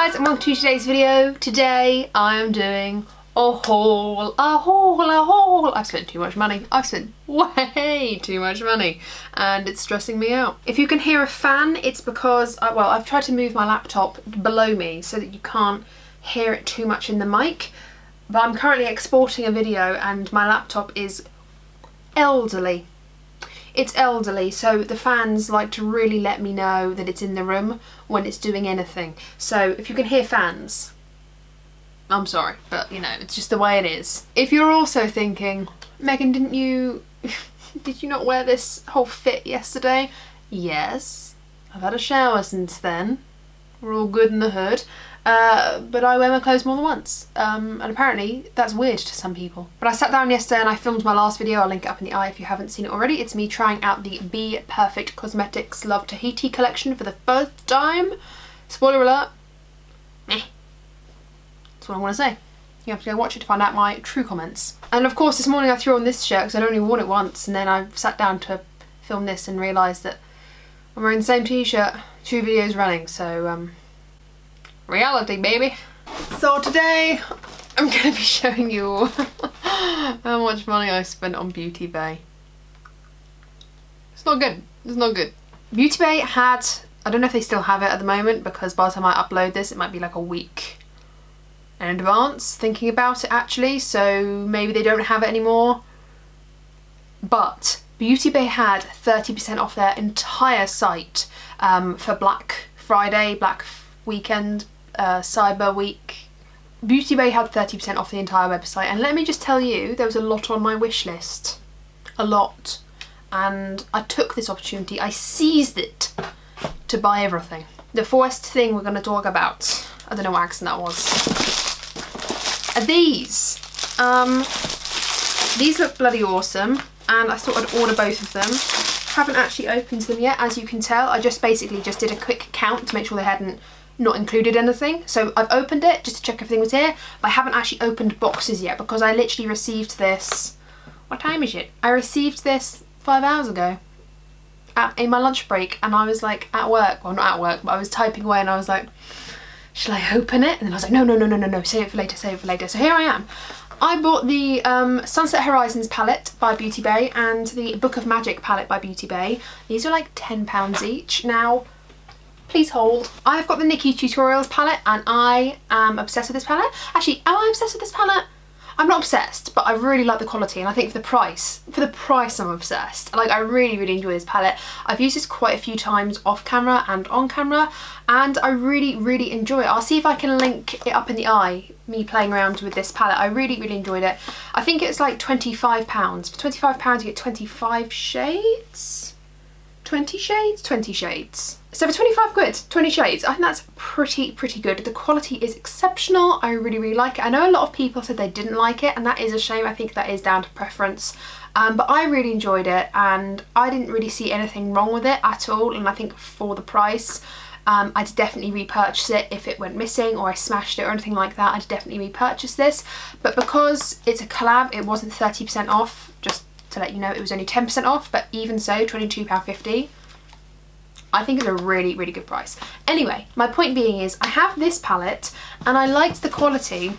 guys, and welcome to today's video. Today I am doing a haul. I've spent too much money. I've spent way too much money and it's stressing me out. If you can hear a fan, it's because, well, I've tried to move my laptop below me so that you can't hear it too much in the mic. But I'm currently exporting a video and my laptop is elderly. It's elderly, so the fans like to really let me know that it's in the room when it's doing anything. So if you can hear fans, I'm sorry, but you know, it's just the way it is. If you're also thinking, Megan, did you not wear this whole fit yesterday? Yes, I've had a shower since then. We're all good in the hood. But I wear my clothes more than once, and apparently that's weird to some people. But I sat down yesterday and I filmed my last video. I'll link it up in the eye if you haven't seen it already. It's me trying out the Be Perfect Cosmetics Love Tahiti collection for the first time. Spoiler alert, meh. That's what I want to say. You have to go watch it to find out my true comments. And of course this morning I threw on this shirt because I'd only worn it once, and then I sat down to film this and realised that I'm wearing the same t-shirt 2 videos running, so reality, baby. So today I'm going to be showing you how much money I spent on Beauty Bay. It's not good. It's not good. Beauty Bay had, I don't know if they still have it at the moment because by the time I upload this it might be like a week in advance thinking about it actually, so maybe they don't have it anymore. But Beauty Bay had 30% off their entire site for Black Friday, Black Weekend, Cyber Week. Beauty Bay had 30% off the entire website, and let me just tell you, there was a lot on my wish list. A lot. And I took this opportunity, I seized it to buy everything. The first thing we're going to talk about, I don't know what accent that was, are these. These look bloody awesome, and I thought I'd order both of them. Haven't actually opened them yet, as you can tell. I just basically just did a quick count to make sure they hadn't not included anything. So I've opened it just to check everything was here, but I haven't actually opened boxes yet because I literally received this, what time is it? I received this 5 hours ago in my lunch break, and I was like at work, well not at work, but I was typing away and I was like, shall I open it? And then I was like, no, save it for later, save it for later. So here I am. I bought the Sunset Horizons palette by Beauty Bay and the Book of Magic palette by Beauty Bay. These are like £10 each. Now, please hold. I've got the Nikkie Tutorials palette and I am obsessed with this palette. Actually, am I obsessed with this palette? I'm not obsessed, but I really like the quality, and I think for the price I'm obsessed. Like, I really enjoy this palette. I've used this quite a few times off camera and on camera, and I really enjoy it. I'll see if I can link it up in the eye, me playing around with this palette. I really enjoyed it. I think it's like £25. For £25 you get 25 shades? 20 shades? 20 shades. So for 25 quid, 20 shades, I think that's pretty good. The quality is exceptional. I really like it. I know a lot of people said they didn't like it, and that is a shame. I think that is down to preference. But I really enjoyed it, and I didn't really see anything wrong with it at all. And I think for the price, I'd definitely repurchase it if it went missing or I smashed it or anything like that. I'd definitely repurchase this. But because it's a collab, it wasn't 30% off, just to let you know. It was only 10% off, but even so, £22.50. I think it's a really good price. Anyway, my point being is I have this palette and I liked the quality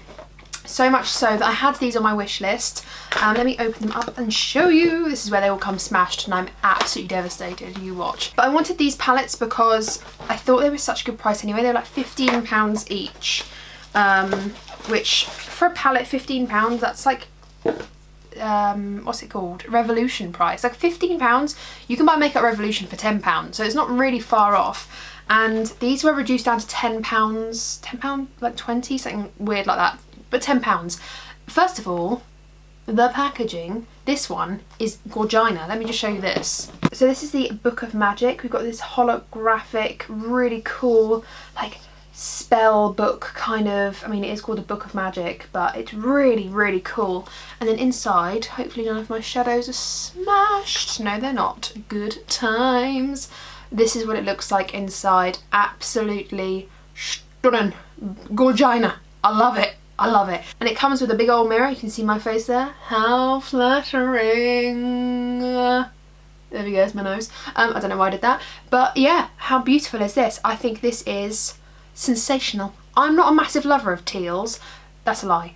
so much so that I had these on my wish list. Let me open them up and show you. This is where they all come smashed and I'm absolutely devastated. You watch. But I wanted these palettes because I thought they were such a good price anyway. They were like £15 each, which for a palette, £15, that's like what's it called, Revolution price. Like £15, you can buy Makeup Revolution for £10, so it's not really far off. And these were reduced down to £10, like 20, something weird like that, but £10. First of all, the packaging, this one is gorgina. Let me just show you this. So this is the Book of Magic. We've got this holographic, really cool, like spell book kind of, I mean it is called a Book of Magic, but it's really cool. And then inside, hopefully none of my shadows are smashed. No, they're not. Good times. This is what it looks like inside. Absolutely stunning. Gorgina. I love it. I love it. And it comes with a big old mirror. You can see my face there. How flattering. There we go, it's my nose. I don't know why I did that. But yeah, how beautiful is this? I think this is sensational. I'm not a massive lover of teals. That's a lie.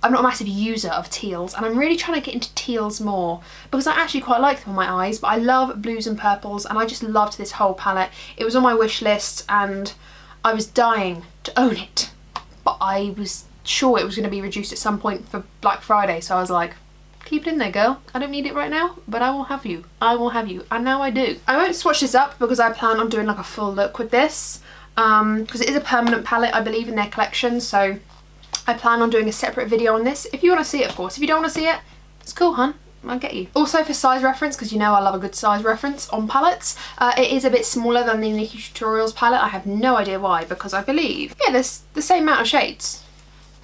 I'm not a massive user of teals, and I'm really trying to get into teals more because I actually quite like them on my eyes, but I love blues and purples, and I just loved this whole palette. It was on my wish list and I was dying to own it, but I was sure it was going to be reduced at some point for Black Friday, so I was like, keep it in there, girl. I don't need it right now, but I will have you. I will have you, and now I do. I won't swatch this up because I plan on doing like a full look with this, because it is a permanent palette, I believe, in their collection, so I plan on doing a separate video on this. If you want to see it, of course. If you don't want to see it, it's cool, hun. I'll get you. Also for size reference, because you know I love a good size reference on palettes, it is a bit smaller than the Nikkie Tutorials palette. I have no idea why, because I believe, yeah, there's the same amount of shades.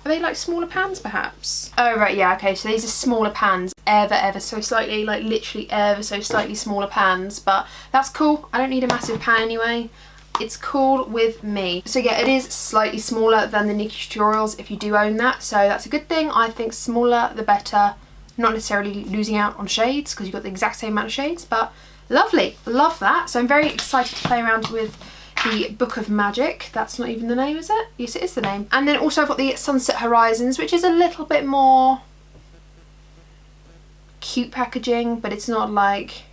Are they like smaller pans perhaps? Oh right, yeah, okay, so these are smaller pans, ever so slightly, like literally ever so slightly smaller pans, but that's cool. I don't need a massive pan anyway. It's cool with me. So yeah, it is slightly smaller than the Nikkie Tutorials if you do own that, so that's a good thing. I think smaller the better, not necessarily losing out on shades because you've got the exact same amount of shades, but lovely, love that. So I'm very excited to play around with the Book of Magic. That's not even the name, is it? Yes, it is the name. And then also I've got the Sunset Horizons, which is a little bit more cute packaging, but it's not like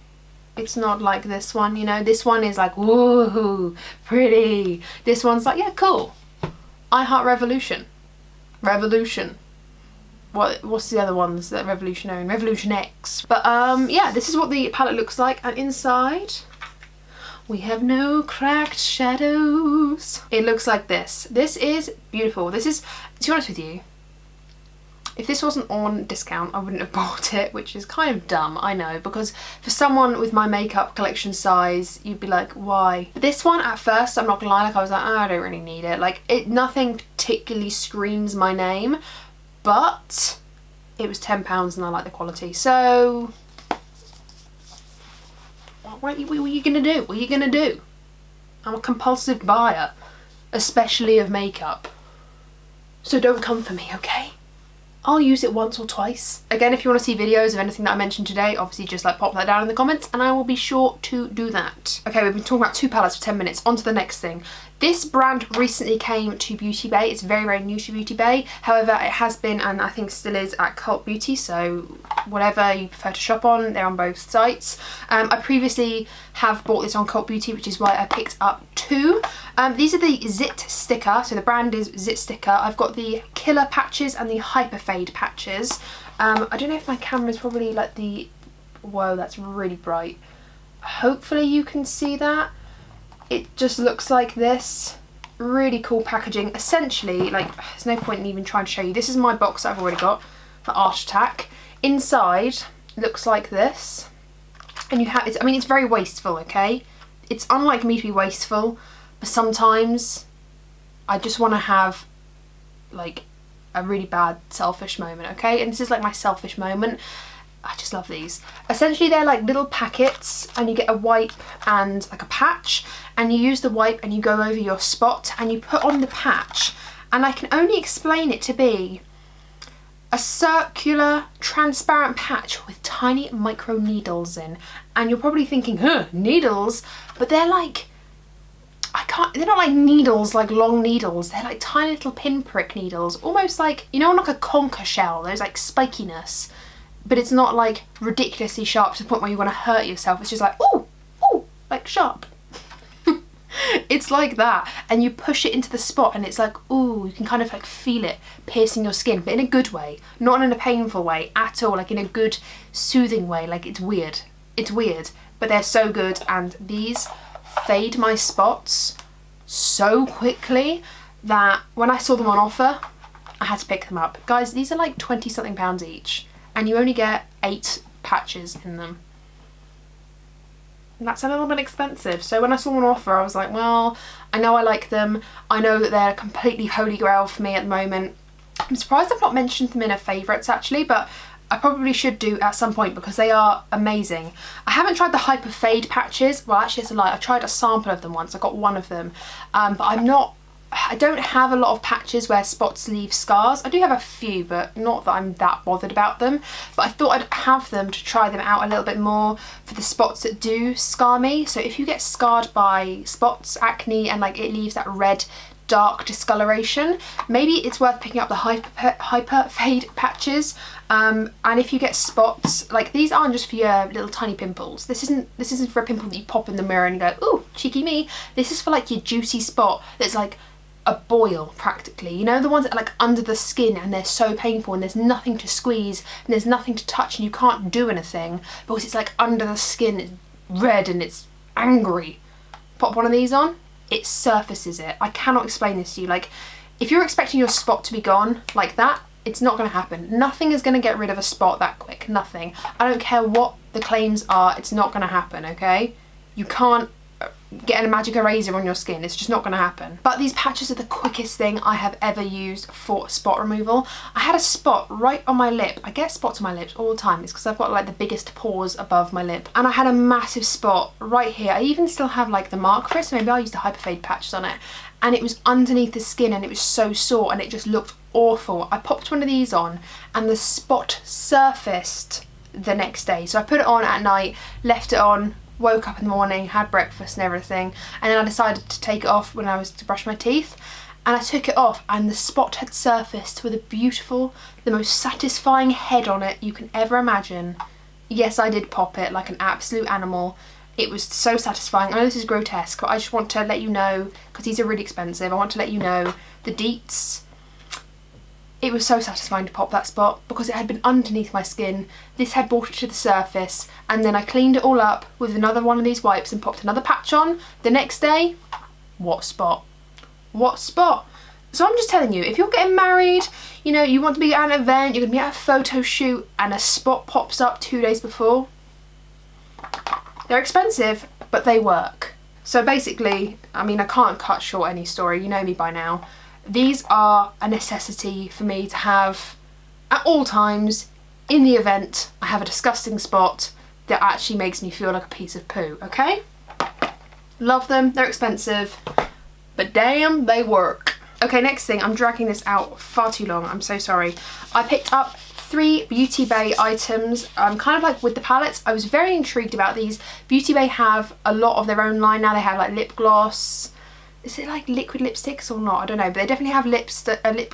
this one, you know. This one is like, woohoo, pretty. This one's like, yeah, cool. I Heart Revolution. What's the other ones that Revolution own? Revolution X. But yeah, this is what the palette looks like, and inside we have no cracked shadows. It looks like this. This is beautiful. This is, to be honest with you, if this wasn't on discount, I wouldn't have bought it, which is kind of dumb, I know, because for someone with my makeup collection size, you'd be like, why? This one, at first, I'm not gonna lie, like I was like, oh, I don't really need it. Like, nothing particularly screams my name, but it was £10 and I like the quality. So, what are you gonna do? What are you gonna do? I'm a compulsive buyer, especially of makeup. So don't come for me, okay? I'll use it once or twice. Again, if you want to see videos of anything that I mentioned today, obviously just like pop that down in the comments and I will be sure to do that. Okay, we've been talking about two palettes for 10 minutes. On to the next thing. This brand recently came to Beauty Bay. It's very new to Beauty Bay. However, it has been, and I think still is, at Cult Beauty, so whatever you prefer to shop on, they're on both sites. I previously have bought this on Cult Beauty, which is why I picked up two. These are the Zit Sticker, so the brand is Zit Sticker. I've got the Killer patches and the Hyper Fade patches. I don't know if my camera's probably like the... Whoa, that's really bright. Hopefully you can see that. It just looks like this. Really cool packaging. Essentially, like, there's no point in even trying to show you. This is my box that I've already got, the Art Attack. Inside looks like this. And you have, I mean, it's very wasteful, okay? It's unlike me to be wasteful, but sometimes I just want to have, like, a really bad selfish moment, okay? And this is like my selfish moment. I just love these. Essentially they're like little packets and you get a wipe and like a patch, and you use the wipe and you go over your spot and you put on the patch, and I can only explain it to be a circular transparent patch with tiny micro needles in. And you're probably thinking, huh, needles? But they're like, they're not like needles, like long needles. They're like tiny little pinprick needles, almost like, you know, like a conker shell. There's like spikiness, but it's not like ridiculously sharp to the point where you want to hurt yourself. It's just like, ooh, like sharp. It's like that, and you push it into the spot and it's like, ooh, you can kind of like feel it piercing your skin, but in a good way, not in a painful way at all, like in a good soothing way. Like, it's weird, but they're so good, and these fade my spots so quickly that when I saw them on offer, I had to pick them up. Guys, these are like 20 something pounds each, and you only get 8 patches in them. And that's a little bit expensive. So when I saw them on offer, I was like, well, I know I like them. I know that they're completely holy grail for me at the moment. I'm surprised I've not mentioned them in a favourites actually, but I probably should do at some point because they are amazing. I haven't tried the Hyper Fade patches. Well, actually, it's a lie. I tried a sample of them once. I got one of them. But I don't have a lot of patches where spots leave scars. I do have a few, but not that I'm that bothered about them. But I thought I'd have them to try them out a little bit more for the spots that do scar me. So if you get scarred by spots, acne, and like it leaves that red dark discoloration, maybe it's worth picking up the hyper fade patches. And if you get spots, like these aren't just for your little tiny pimples. This isn't for a pimple that you pop in the mirror and go, ooh, cheeky me. This is for like your juicy spot that's like a boil practically. You know, the ones that are like under the skin and they're so painful and there's nothing to squeeze and there's nothing to touch and you can't do anything because it's like under the skin, it's red and it's angry. Pop one of these on, it surfaces it. I cannot explain this to you. Like, if you're expecting your spot to be gone like that, it's not going to happen. Nothing is going to get rid of a spot that quick. Nothing. I don't care what the claims are, it's not going to happen, okay? You can't get a magic eraser on your skin. It's just not going to happen. But these patches are the quickest thing I have ever used for spot removal. I had a spot right on my lip. I get spots on my lips all the time. It's because I've got like the biggest pores above my lip. And I had a massive spot right here. I even still have like the mark for it, so maybe I'll use the hyperfade patches on it. And it was underneath the skin and it was so sore and it just looked awful. I popped one of these on and the spot surfaced the next day. So I put it on at night, left it on, woke up in the morning, had breakfast and everything, and then I decided to take it off when I was to brush my teeth, and I took it off and the spot had surfaced with a beautiful, the most satisfying head on it you can ever imagine. Yes, I did pop it like an absolute animal. It was so satisfying. I know this is grotesque, but I just want to let you know, because these are really expensive, I want to let you know the deets. It was so satisfying to pop that spot because it had been underneath my skin. This had brought it to the surface, and then I cleaned it all up with another one of these wipes and popped another patch on. The next day, what spot? What spot? So I'm just telling you, if you're getting married, you know, you want to be at an event, you're going to be at a photo shoot, and a spot pops up 2 days before, they're expensive, but they work. So basically, I mean, I can't cut short any story, you know me by now. These are a necessity for me to have at all times in the event I have a disgusting spot that actually makes me feel like a piece of poo, okay? Love them, they're expensive, but damn, they work. Okay, next thing, I'm dragging this out far too long, I'm so sorry. I picked up 3 Beauty Bay items, kind of like with the palettes. I was very intrigued about these. Beauty Bay have a lot of their own line now. They have like lip gloss. Is it like liquid lipsticks or not? I don't know, but they definitely have lip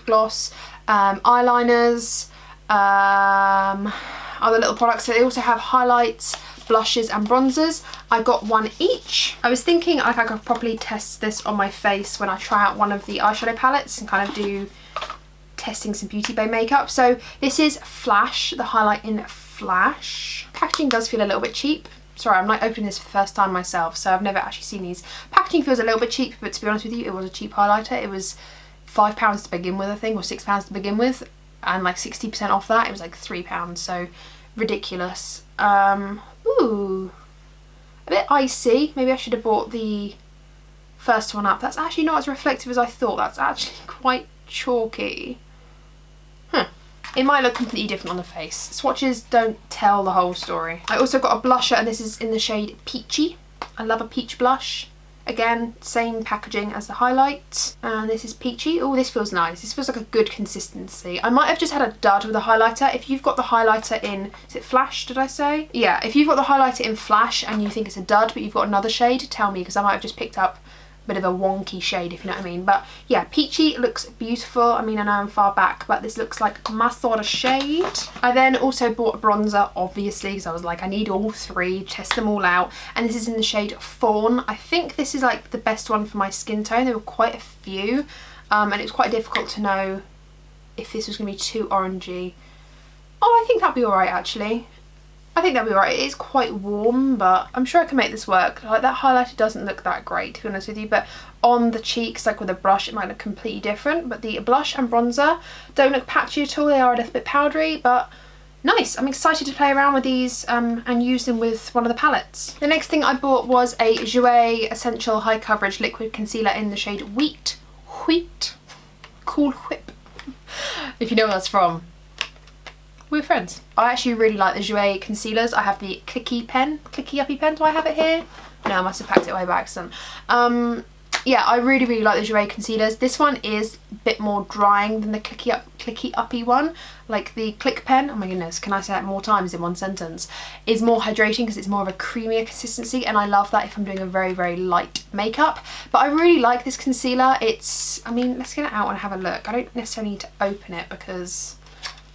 gloss, eyeliners, other little products. So they also have highlights, blushes and bronzers. I got one each. I was thinking like I could probably test this on my face when I try out one of the eyeshadow palettes and kind of do testing some Beauty Bay makeup. So this is Flash, the highlight in Flash. Packaging does feel a little bit cheap. Sorry, I'm like opening this for the first time myself, so I've never actually seen these. Packaging feels a little bit cheap, but to be honest with you, it was a cheap highlighter. It was £5 to begin with, I think, or £6 to begin with, and like 60% off that, it was like £3, so ridiculous. Ooh, a bit icy. Maybe I should have bought the first one up. That's actually not as reflective as I thought. That's actually quite chalky. It might look completely different on the face. Swatches don't tell the whole story. I also got a blusher, and this is in the shade Peachy. I love a peach blush. Again, same packaging as the highlight. And this is Peachy. Oh, this feels nice. This feels like a good consistency. I might have just had a dud with the highlighter. If you've got the highlighter in, is it Flash, did I say? Yeah, if you've got the highlighter in Flash and you think it's a dud, but you've got another shade, tell me, because I might have just picked up bit of a wonky shade, if you know what I mean. But yeah, Peachy looks beautiful. I mean, I know I'm far back, but this looks like my sort of shade. I then also bought a bronzer, obviously, because I was like, I need all 3, test them all out. And this is in the shade Fawn. I think this is like the best one for my skin tone. There were quite a few, and it was quite difficult to know if this was going to be too orangey. Oh, I think that'd be alright, actually. I think that'll be right. It is quite warm, but I'm sure I can make this work. Like, that highlighter doesn't look that great, to be honest with you, but on the cheeks, like with a brush, it might look completely different. But the blush and bronzer don't look patchy at all. They are a little bit powdery, but nice. I'm excited to play around with these and use them with one of the palettes. The next thing I bought was a Jouer Essential High Coverage Liquid Concealer in the shade Wheat. Cool Whip. If you know where that's from. We're friends. I actually really like the Jouer concealers. I have the Clicky Uppy pen. Do I have it here? No, I must have packed it way by accident. Yeah, I really like the Jouer concealers. This one is a bit more drying than the Clicky Uppy one. Like the Click pen, oh my goodness, can I say that more times in one sentence, is more hydrating because it's more of a creamier consistency, and I love that if I'm doing a very light makeup. But I really like this concealer. It's, I mean, let's get it out and have a look. I don't necessarily need to open it because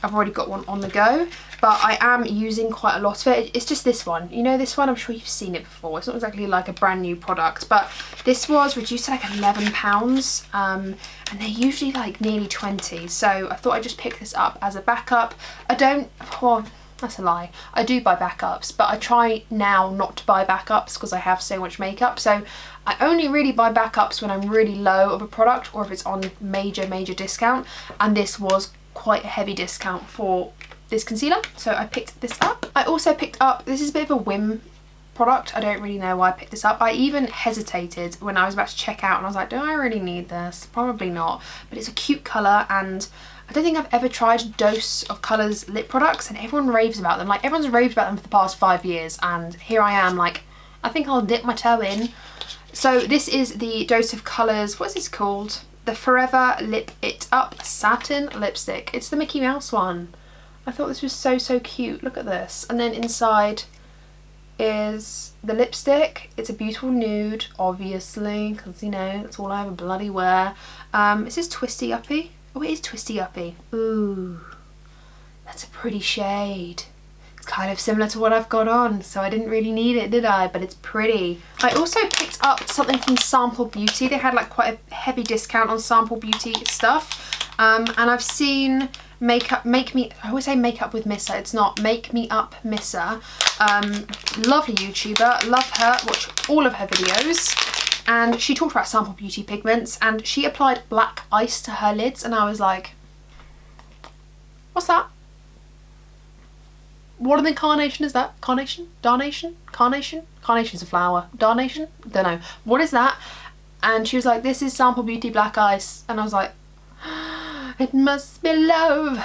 I've already got one on the go, but I am using quite a lot of it. It's just this one. You know this one? I'm sure you've seen it before. It's not exactly like a brand new product, but this was reduced to like £11, and they're usually like nearly 20. So I thought I'd just pick this up as a backup. I don't, well, that's a lie. I do buy backups, but I try now not to buy backups because I have so much makeup. So I only really buy backups when I'm really low of a product or if it's on major discount, and this was quite a heavy discount for this concealer, so I picked this up. I also picked up, this is a bit of a whim product, I don't really know why I picked this up. I even hesitated when I was about to check out and I was like, do I really need this? Probably not, but it's a cute colour, and I don't think I've ever tried Dose of Colours lip products, and everyone raves about them. Like, everyone's raved about them for the past 5 years, and here I am like, I think I'll dip my toe in. So this is the Dose of Colours, what is this called? The Forever Lip It Up Satin Lipstick. It's the Mickey Mouse one. I thought this was so cute. Look at this. And then inside is the lipstick. It's a beautiful nude, obviously, because, you know, that's all I ever bloody wear. Is this Twisty Uppy? Oh, it is Twisty Uppy. Ooh, that's a pretty shade. It's kind of similar to what I've got on, so I didn't really need it, did I? But it's pretty. I also picked up something from Sample Beauty. They had like quite a heavy discount on Sample Beauty stuff. And I've seen I always say Makeup with Missa. It's not Make Me Up Missa. Lovely YouTuber, love her, watch all of her videos. And she talked about Sample Beauty pigments, and she applied black ice to her lids, and I was like, what's that? What in the carnation is that? Carnation? Darnation? Carnation? Carnation's a flower. Darnation? Don't know. What is that? And she was like, this is Sample Beauty Black Ice. And I was like, it must be love.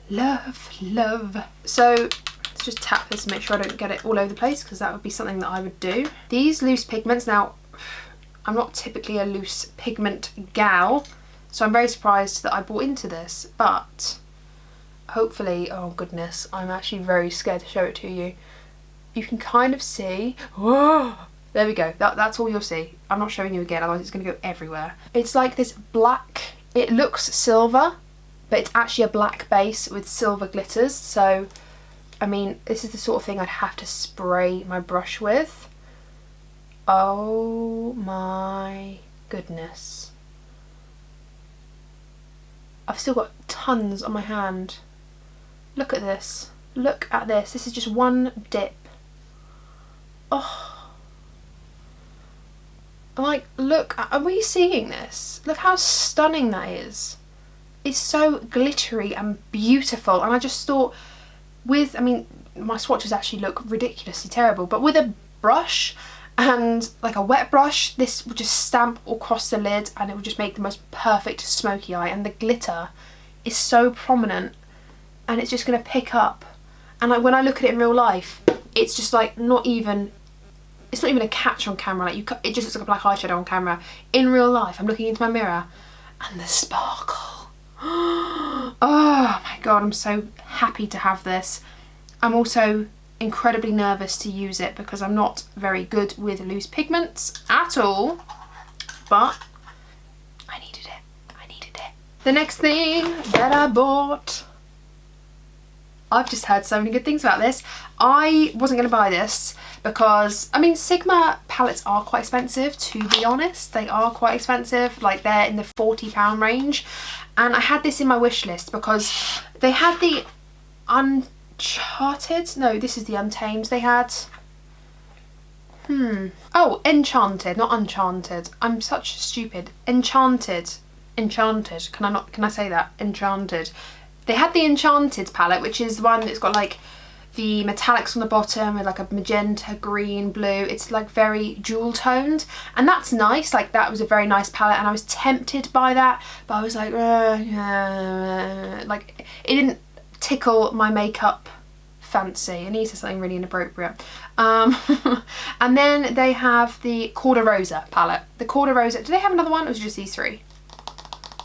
Love, love. So let's just tap this and make sure I don't get it all over the place, because that would be something that I would do. These loose pigments, now I'm not typically a loose pigment gal, so I'm very surprised that I bought into this, but hopefully, oh goodness, I'm actually very scared to show it to you. You can kind of see, whoa, there we go, that's all you'll see. I'm not showing you again, otherwise it's going to go everywhere. It's like this black, it looks silver, but it's actually a black base with silver glitters. So, I mean, this is the sort of thing I'd have to spray my brush with. Oh my goodness. I've still got tons on my hand. Look at this. Look at this. This is just one dip. Oh. Like, look, are we seeing this? Look how stunning that is. It's so glittery and beautiful, and I just thought with, I mean, my swatches actually look ridiculously terrible, but with a brush and like a wet brush, this would just stamp across the lid and it would just make the most perfect smoky eye, and the glitter is so prominent and it's just going to pick up, and like when I look at it in real life, it's just like not even, it's not even a catch on camera, like it just looks like a black eyeshadow on camera. In real life, I'm looking into my mirror and the sparkle. Oh my god, I'm so happy to have this. I'm also incredibly nervous to use it because I'm not very good with loose pigments at all, but I needed it. The next thing that I bought, I've just heard so many good things about this. I wasn't going to buy this because, I mean, Sigma palettes are quite expensive, to be honest. They are quite expensive, like they're in the £40 range. And I had this in my wish list because they had the Uncharted, no, this is the Untamed. They had, oh, Enchanted, not Uncharted. I'm such stupid. Enchanted. Can I say that? Enchanted. They had the Enchanted palette, which is one that's got like the metallics on the bottom with like a magenta, green, blue. It's like very jewel toned, and that's nice. Like that was a very nice palette, and I was tempted by that, but I was like, like it didn't tickle my makeup fancy. I need something really inappropriate. And then they have the Corda Rosa palette. The Corda Rosa, do they have another one, or was it just these three?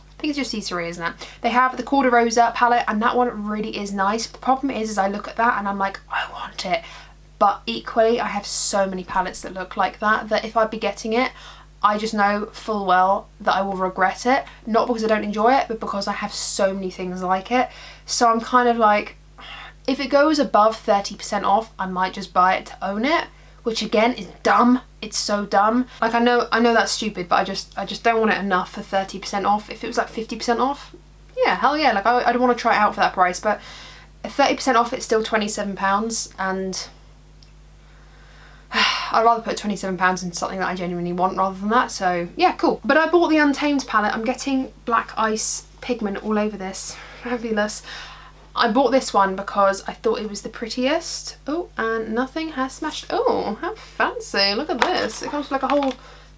I think it's just these three, isn't it? They have the Corda Rosa palette, and that one really is nice. The problem is I look at that and I'm like, I want it. But equally, I have so many palettes that look like that, that if I'd be getting it, I just know full well that I will regret it, not because I don't enjoy it, but because I have so many things like it. So I'm kind of like, if it goes above 30% off, I might just buy it to own it, which again is dumb. It's so dumb. Like I know that's stupid, but I just don't want it enough for 30% off. If it was like 50% off, yeah, hell yeah, like I'd want to try it out for that price, but 30% off, it's still £27, and I'd rather put £27 into something that I genuinely want rather than that, so yeah, cool. But I bought the Untamed palette. I'm getting black ice pigment all over this. Fabulous. I bought this one because I thought it was the prettiest. Oh, and nothing has smashed. Oh, how fancy. Look at this. It comes with like a whole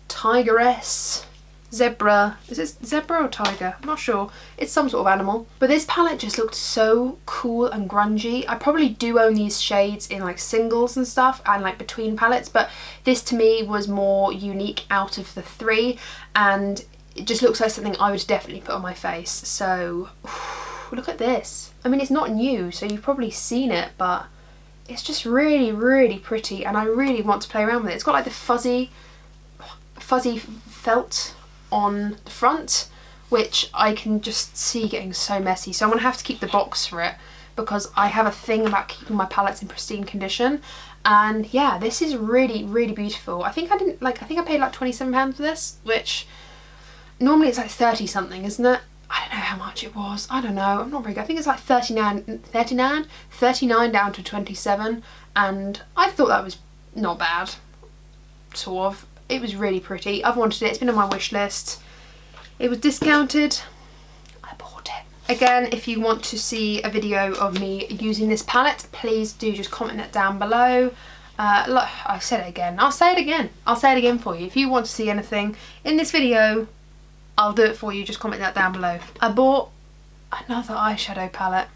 tigeress, zebra. Is it zebra or tiger? I'm not sure. It's some sort of animal. But this palette just looked so cool and grungy. I probably do own these shades in like singles and stuff and like between palettes, but this to me was more unique out of the three, and it just looks like something I would definitely put on my face. So look at this. I mean, it's not new, so you've probably seen it, but it's just really, really pretty, and I really want to play around with it. It's got like the fuzzy felt on the front, which I can just see getting so messy. So I'm gonna have to keep the box for it because I have a thing about keeping my palettes in pristine condition. And yeah, this is really, really beautiful. I think I paid like £27 for this, which normally it's like 30 something, isn't it? I don't know how much it was. I don't know. I'm not very good. I think it's like 39 down to 27, and I thought that was not bad. Sort of. It was really pretty. I've wanted it. It's been on my wish list. It was discounted. I bought it. Again, if you want to see a video of me using this palette, please do just comment it down below. Look, I said it again. I'll say it again. I'll say it again for you. If you want to see anything in this video, I'll do it for you. Just comment that down below. I bought another eyeshadow palette.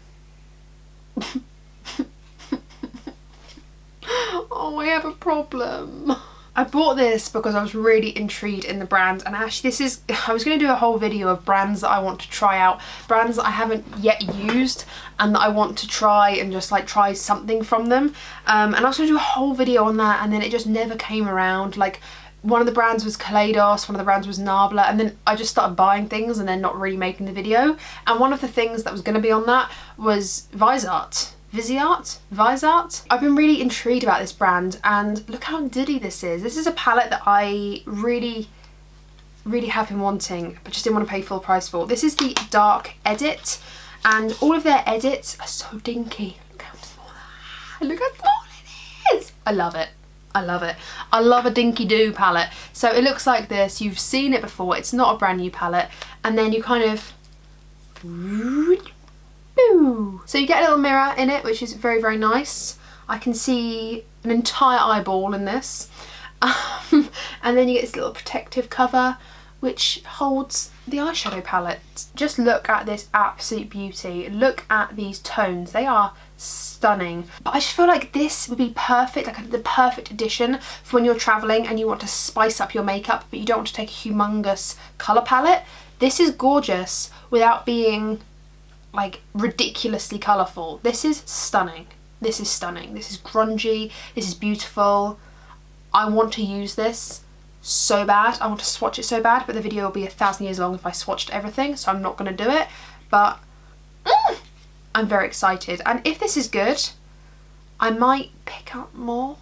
Oh, I have a problem. I bought this because I was really intrigued in the brand, and actually I was going to do a whole video of brands that I want to try out, brands that I haven't yet used and that I want to try and just like try something from them, and I was going to do a whole video on that, and then it just never came around. Like, one of the brands was Kaleidos, one of the brands was Novella, and then I just started buying things and then not really making the video. And one of the things that was going to be on that was Viseart. I've been really intrigued about this brand, and look how ditty this is. This is a palette that I really, really have been wanting, but just didn't want to pay full price for. This is the Dark Edit, and all of their edits are so dinky. Look how small it is. I love it. I love it. I love a Dinky Doo palette. So it looks like this. You've seen it before. It's not a brand new palette. And then you kind of... So you get a little mirror in it, which is very, very nice. I can see an entire eyeball in this. And then you get this little protective cover, which holds the eyeshadow palette. Just look at this absolute beauty. Look at these tones. They are stunning. But I just feel like this would be perfect, like the perfect addition for when you're traveling and you want to spice up your makeup, but you don't want to take a humongous colour palette. This is gorgeous without being like ridiculously colourful. This is stunning. This is stunning. This is grungy. This is beautiful. I want to use this so bad. I want to swatch it so bad, but the video will be 1,000 years long if I swatched everything, so I'm not going to do it. But I'm very excited, and if this is good, I might pick up more.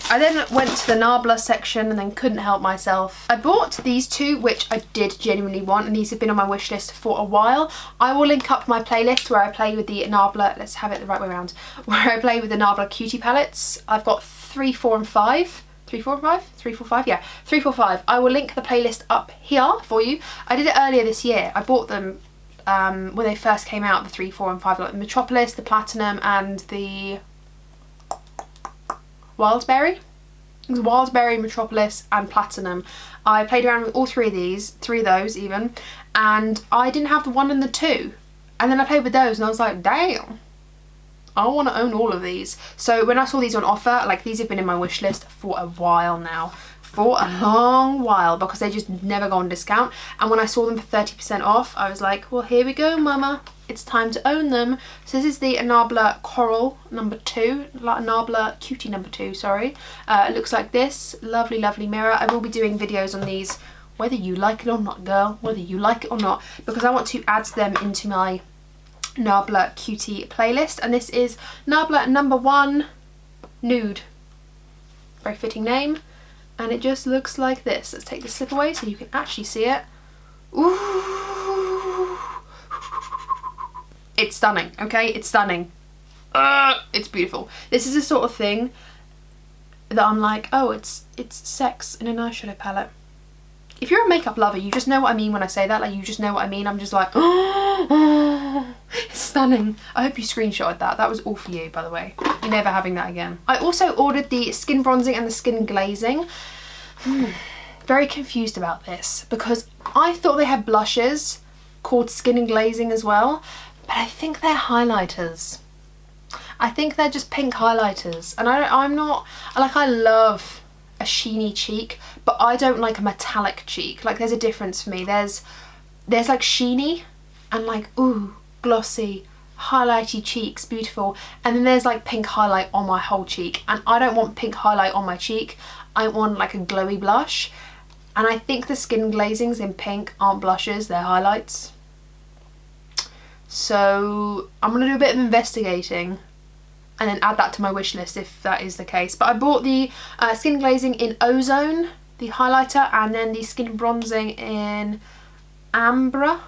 I then went to the Nabla section and then couldn't help myself. I bought these two, which I did genuinely want, and these have been on my wish list for a while. I will link up my playlist where I play with the Nabla, let's have it the right way around, where I play with the Nabla Cutie palettes. I've got 3, 4 and 5. 3, 4 and 5? 3, 4, 5? Yeah, 3, 4, 5. I will link the playlist up here for you. I did it earlier this year. I bought them when they first came out, the 3, 4 and 5, like the Metropolis, the Platinum and the Wildberry. It was Wildberry, Metropolis and Platinum. I played around with all three of those even, and I didn't have the 1 and the 2. And then I played with those and I was like, damn, I want to own all of these. So when I saw these on offer, like, these have been in my wish list for a while now. For a long while, because they just never go on discount. And when I saw them for 30% off, I was like, well, here we go, mama. It's time to own them. So this is the Nabla Coral number 2, Nabla Cutie number 2, sorry. It looks like this. Lovely, lovely mirror. I will be doing videos on these whether you like it or not, girl, whether you like it or not, because I want to add them into my Novella Cutie playlist. And this is Novella number 1 Nude. Very fitting name. And it just looks like this. Let's take the slip away so you can actually see it. Ooh. It's stunning, okay? It's stunning. It's beautiful. This is the sort of thing that I'm like, oh, it's sex in an eyeshadow palette. If you're a makeup lover, you just know what I mean when I say that. Like, you just know what I mean. I'm just like, oh, it's stunning. I hope you screenshotted that. That was all for you, by the way. You're never having that again. I also ordered the skin bronzing and the skin glazing. Very confused about this because I thought they had blushes called skin and glazing as well, but I think they're highlighters. I think they're just pink highlighters, and I'm not, like, I love a sheeny cheek, but I don't like a metallic cheek. Like, there's a difference for me. There's like sheeny and like, ooh, glossy, highlighty cheeks, beautiful, and then there's like pink highlight on my whole cheek, and I don't want pink highlight on my cheek. I want like a glowy blush, and I think the skin glazings in pink aren't blushes, they're highlights. So I'm gonna do a bit of investigating and then add that to my wish list if that is the case. But I bought the skin glazing in Ozone, the highlighter, and then the skin bronzing in Ambra.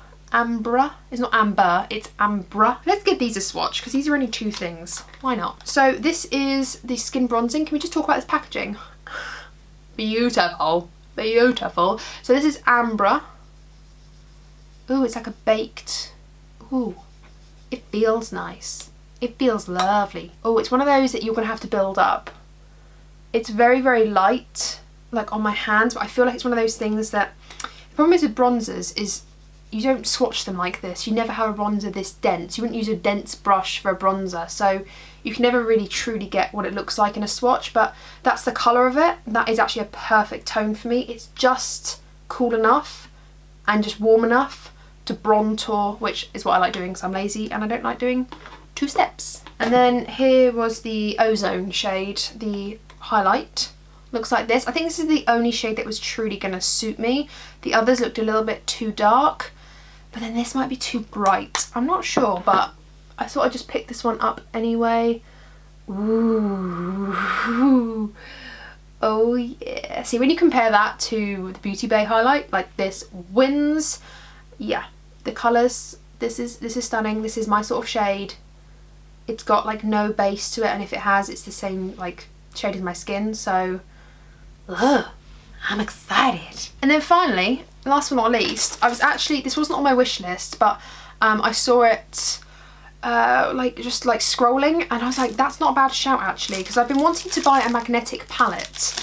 It's not Amber, it's Ambra. Let's give these a swatch because these are only 2 things. Why not? So this is the skin bronzing. Can we just talk about this packaging? Beautiful, beautiful. So this is Ambra. Ooh, it's like a baked. Ooh, it feels nice. It feels lovely. Oh, it's one of those that you're gonna have to build up. It's very, very light, like on my hands, but I feel like it's one of those things that, the problem is with bronzers is you don't swatch them like this. You never have a bronzer this dense. You wouldn't use a dense brush for a bronzer, so you can never really truly get what it looks like in a swatch, but that's the colour of it. That is actually a perfect tone for me. It's just cool enough and just warm enough to bronzer, which is what I like doing because I'm lazy and I don't like doing 2 steps. And then here was the Ozone shade, the highlight. Looks like this. I think this is the only shade that was truly going to suit me. The others looked a little bit too dark, but then this might be too bright. I'm not sure, but I thought I'd just pick this one up anyway. Ooh. Oh yeah. See, when you compare that to the Beauty Bay highlight, like this wins. Yeah, the colours, this is stunning. This is my sort of shade. It's got like no base to it, and if it has, it's the same like shade as my skin, so I'm excited. And then finally, last but not least, this wasn't on my wish list, but I saw it just scrolling, and I was like, that's not a bad shout actually, because I've been wanting to buy a magnetic palette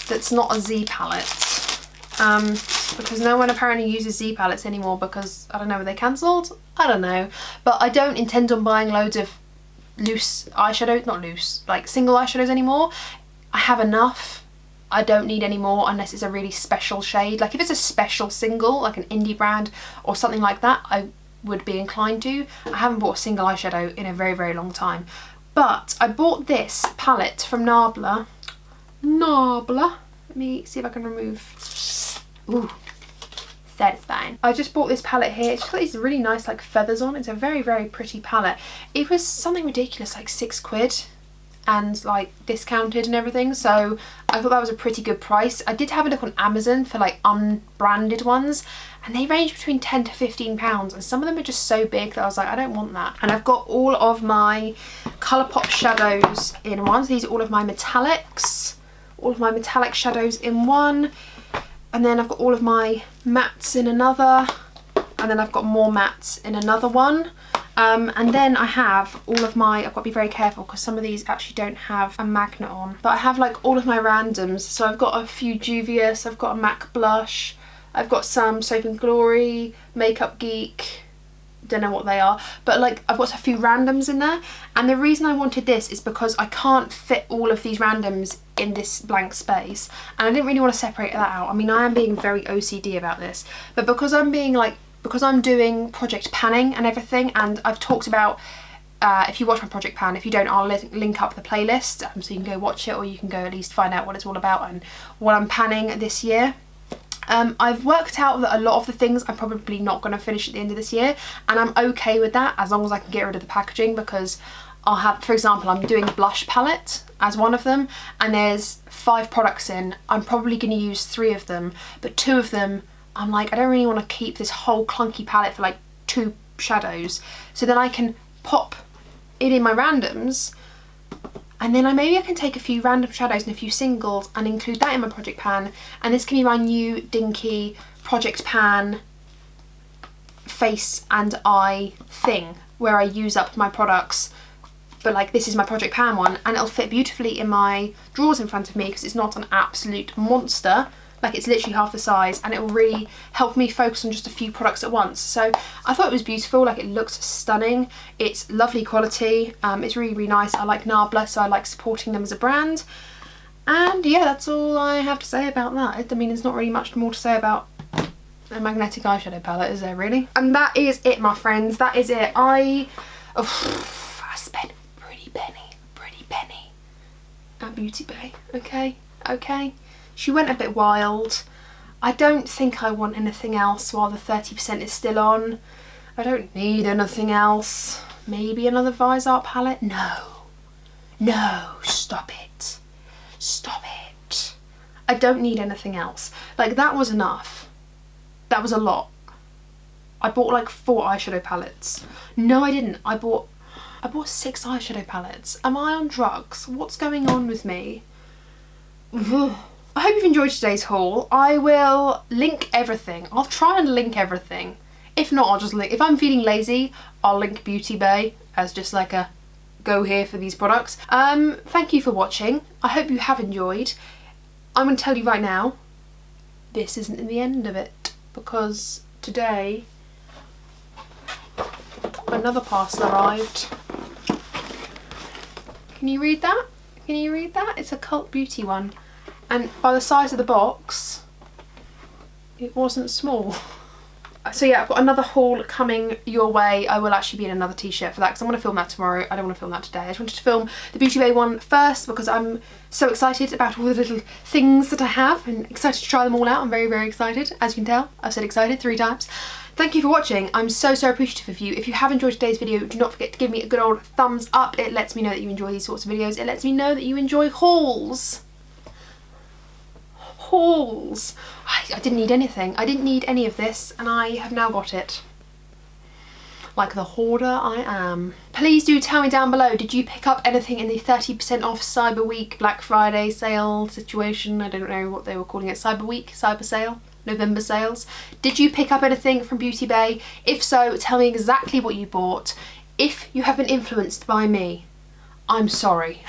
that's not a Z palette. Because no one apparently uses Z palettes anymore because, I don't know, were they cancelled? I don't know. But I don't intend on buying loads of loose eyeshadows, not loose, like single eyeshadows anymore. I have enough. I don't need any more unless it's a really special shade. Like if it's a special single, like an indie brand or something like that, I would be inclined to. I haven't bought a single eyeshadow in a very, very long time. But I bought this palette from Novella. Let me see if I can remove. Ooh, satisfying. I just bought this palette here. It's got these really nice like feathers on. It's a very, very pretty palette. It was something ridiculous, like £6 and like discounted and everything, so I thought that was a pretty good price. I did have a look on Amazon for like unbranded ones, and they range between £10 to £15, and some of them are just so big that I was like, I don't want that. And I've got all of my Colourpop shadows in one. So these are all of my metallics, all of my metallic shadows in one. And then I've got all of my mattes in another, and then I've got more mattes in another one. And then I have all of my, I've got to be very careful because some of these actually don't have a magnet on, but I have like all of my randoms. So I've got a few Juvia's, I've got a MAC blush, I've got some Soap and Glory, Makeup Geek, don't know what they are, but like I've got a few randoms in there. And the reason I wanted this is because I can't fit all of these randoms in this blank space, and I didn't really want to separate that out. I mean, I am being very OCD about this, but because I'm doing project panning and everything, and I've talked about, if you watch my project pan, if you don't, I'll link up the playlist so you can go watch it, or you can go at least find out what it's all about and what I'm panning this year. I've worked out that a lot of the things I'm probably not going to finish at the end of this year, and I'm okay with that as long as I can get rid of the packaging, because I'll have, for example, I'm doing a blush palette as one of them, and there's 5 products in. I'm probably going to use 3 of them, but 2 of them I'm like, I don't really want to keep this whole clunky palette for like 2 shadows, so then I can pop it in my randoms, and then maybe I can take a few random shadows and a few singles and include that in my project pan, and this can be my new Dinky project pan face and eye thing where I use up my products, but like this is my project pan one, and it'll fit beautifully in my drawers in front of me because it's not an absolute monster. Like, it's literally half the size, and it will really help me focus on just a few products at once. So I thought it was beautiful. Like, it looks stunning. It's lovely quality. It's really, really nice. I like Nabla, so I like supporting them as a brand. And yeah, that's all I have to say about that. I mean, there's not really much more to say about a magnetic eyeshadow palette, is there really? And that is it, my friends. That is it. I spent a pretty penny at Beauty Bay. Okay. She went a bit wild. I don't think I want anything else while the 30% is still on. I don't need anything else. Maybe another Vise Art palette? No, stop it. I don't need anything else. Like, that was enough. That was a lot. I bought like 4 eyeshadow palettes. No, I didn't. I bought 6 eyeshadow palettes. Am I on drugs? What's going on with me? I hope you've enjoyed today's haul. I will link everything. I'll try and link everything. If not, I'll just link. If I'm feeling lazy, I'll link Beauty Bay as just like a go here for these products. Thank you for watching. I hope you have enjoyed. I'm going to tell you right now, this isn't the end of it, because today another parcel arrived. Can you read that? It's a Cult Beauty one. And by the size of the box, it wasn't small. So yeah, I've got another haul coming your way. I will actually be in another t-shirt for that because I want to film that tomorrow. I don't want to film that today. I just wanted to film the Beauty Bay one first because I'm so excited about all the little things that I have and excited to try them all out. I'm very, very excited. As you can tell, I've said excited 3 times. Thank you for watching. I'm so appreciative of you. If you have enjoyed today's video, do not forget to give me a good old thumbs up. It lets me know that you enjoy these sorts of videos. It lets me know that you enjoy hauls. I didn't need anything. I didn't need any of this, and I have now got it. Like the hoarder I am. Please do tell me down below, did you pick up anything in the 30% off Cyber Week, Black Friday sale situation? I don't know what they were calling it. Cyber Week, Cyber Sale, November sales. Did you pick up anything from Beauty Bay? If so, tell me exactly what you bought. If you have been influenced by me, I'm sorry.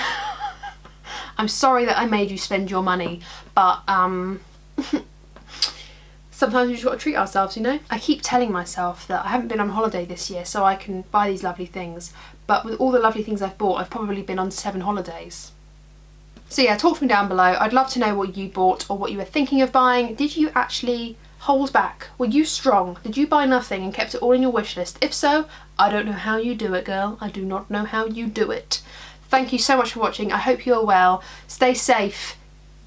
I'm sorry that I made you spend your money, but sometimes we just got to treat ourselves, you know? I keep telling myself that I haven't been on holiday this year so I can buy these lovely things, but with all the lovely things I've bought, I've probably been on 7 holidays. So yeah, talk to me down below. I'd love to know what you bought or what you were thinking of buying. Did you actually hold back? Were you strong? Did you buy nothing and kept it all in your wish list? If so, I don't know how you do it, girl. I do not know how you do it. Thank you so much for watching. I hope you're well. Stay safe.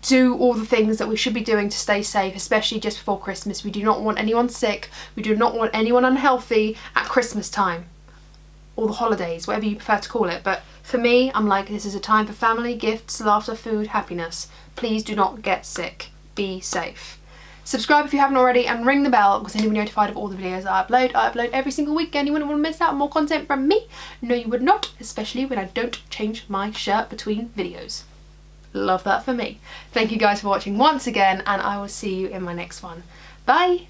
Do all the things that we should be doing to stay safe, especially just before Christmas. We do not want anyone sick. We do not want anyone unhealthy at Christmas time. Or the holidays, whatever you prefer to call it. But for me, I'm like, this is a time for family, gifts, laughter, food, happiness. Please do not get sick. Be safe. Subscribe if you haven't already and ring the bell because then you'll be notified of all the videos I upload. I upload every single week and you wouldn't want to miss out on more content from me. No, you would not, especially when I don't change my shirt between videos. Love that for me. Thank you guys for watching once again and I will see you in my next one. Bye!